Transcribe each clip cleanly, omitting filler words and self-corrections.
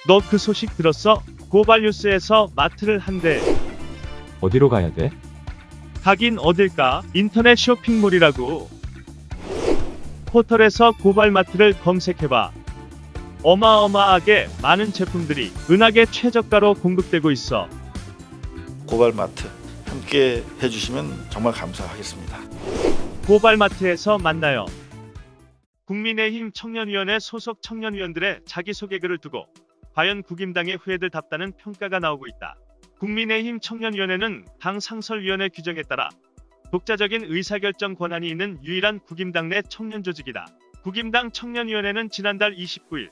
너 그 소식 들었어? 고발뉴스에서 마트를 한대. 어디로 가야 돼? 가긴 어딜까? 인터넷 쇼핑몰이라고. 포털에서 고발마트를 검색해봐. 어마어마하게 많은 제품들이 은하계 최저가로 공급되고 있어. 고발마트 함께 해주시면 정말 감사하겠습니다. 고발마트에서 만나요. 국민의힘 청년위원회 소속 청년위원들의 자기소개글을 두고 과연 국임당의 후예들 답다는 평가가 나오고 있다. 국민의힘 청년위원회는 당 상설위원회 규정에 따라 독자적인 의사결정 권한이 있는 유일한 국임당 내 청년조직이다. 국임당 청년위원회는 지난달 29일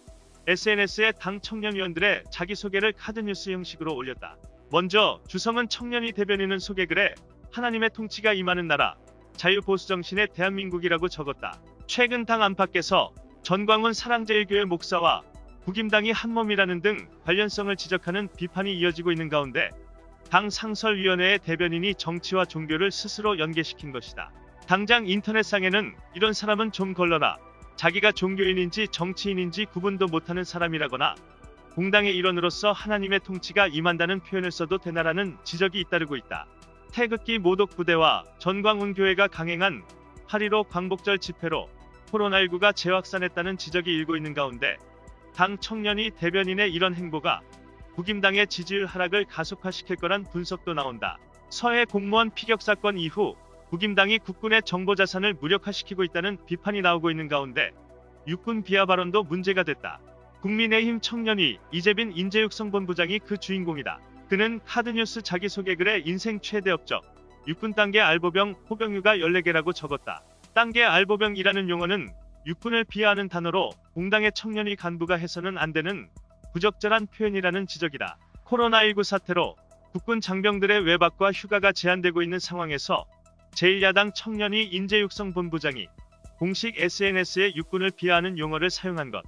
SNS에 당 청년위원들의 자기소개를 카드뉴스 형식으로 올렸다. 먼저 주성은 청년위 대변인은 소개글에 하나님의 통치가 임하는 나라, 자유보수정신의 대한민국이라고 적었다. 최근 당 안팎에서 전광훈 사랑제일교회 목사와 국임당이 한몸이라는 등 관련성을 지적하는 비판이 이어지고 있는 가운데 당 상설위원회의 대변인이 정치와 종교를 스스로 연계시킨 것이다. 당장 인터넷상에는 이런 사람은 좀 걸러라, 자기가 종교인인지 정치인인지 구분도 못하는 사람이라거나 공당의 일원으로서 하나님의 통치가 임한다는 표현을 써도 되나라는 지적이 잇따르고 있다. 태극기 모독 부대와 전광훈 교회가 강행한 8.15 광복절 집회로 코로나19가 재확산했다는 지적이 일고 있는 가운데 당 청년위 대변인의 이런 행보가 국임당의 지지율 하락을 가속화시킬 거란 분석도 나온다. 서해 공무원 피격 사건 이후 국임당이 국군의 정보자산을 무력화시키고 있다는 비판이 나오고 있는 가운데 육군 비하 발언도 문제가 됐다. 국민의힘 청년위 이재빈 인재육성본부장이 그 주인공이다. 그는 카드뉴스 자기소개글에 인생 최대 업적, 육군 단계 알보병 포병유가 14개라고 적었다. 단계 알보병이라는 용어는 육군을 비하하는 단어로 공당의 청년위 간부가 해서는 안 되는 부적절한 표현이라는 지적이다. 코로나19 사태로 국군 장병들의 외박과 휴가가 제한되고 있는 상황에서 제1야당 청년위 인재육성본부장이 공식 SNS에 육군을 비하하는 용어를 사용한 것.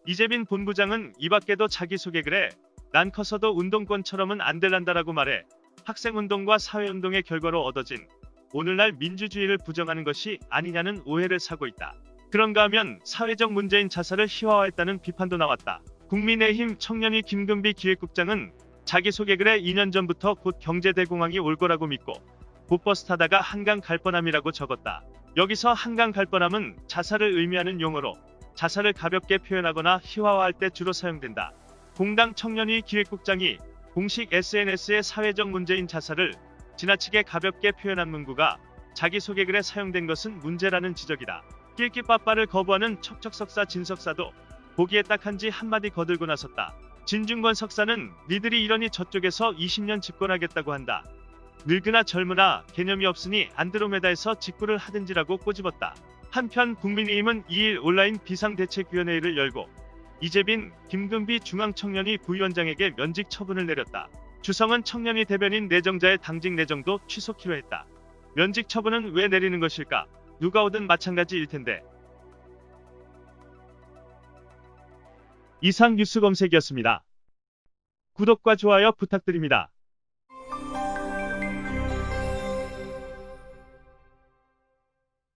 이재빈 본부장은 이 밖에도 자기소개글에 난 커서도 운동권처럼은 안 될란다라고 말해 학생운동과 사회운동의 결과로 얻어진 오늘날 민주주의를 부정하는 것이 아니냐는 오해를 사고 있다. 그런가 하면 사회적 문제인 자살을 희화화했다는 비판도 나왔다. 국민의힘 청년위 김금비 기획국장은 자기소개글에 2년 전부터 곧 경제대공황이 올 거라고 믿고 곧버스 타다가 한강 갈 뻔함이라고 적었다. 여기서 한강 갈 뻔함은 자살을 의미하는 용어로 자살을 가볍게 표현하거나 희화화할 때 주로 사용된다. 공당 청년위 기획국장이 공식 SNS의 사회적 문제인 자살을 지나치게 가볍게 표현한 문구가 자기소개글에 사용된 것은 문제라는 지적이다. 낄끼빠빠를 거부하는 척척석사 진석사도 보기에 딱한지 한마디 거들고 나섰다. 진중권 석사는 니들이 이러니 저쪽에서 20년 집권하겠다고 한다. 늙으나 젊으나 개념이 없으니 안드로메다에서 직구를 하든지라고 꼬집었다. 한편 국민의힘은 2일 온라인 비상대책위원회를 열고 이재빈, 김금비 중앙청년위 부위원장에게 면직 처분을 내렸다. 주성은 청년위 대변인 내정자의 당직 내정도 취소키로 했다. 면직 처분은 왜 내리는 것일까? 누가 오든 마찬가지일 텐데. 이상 뉴스 검색이었습니다. 구독과 좋아요 부탁드립니다.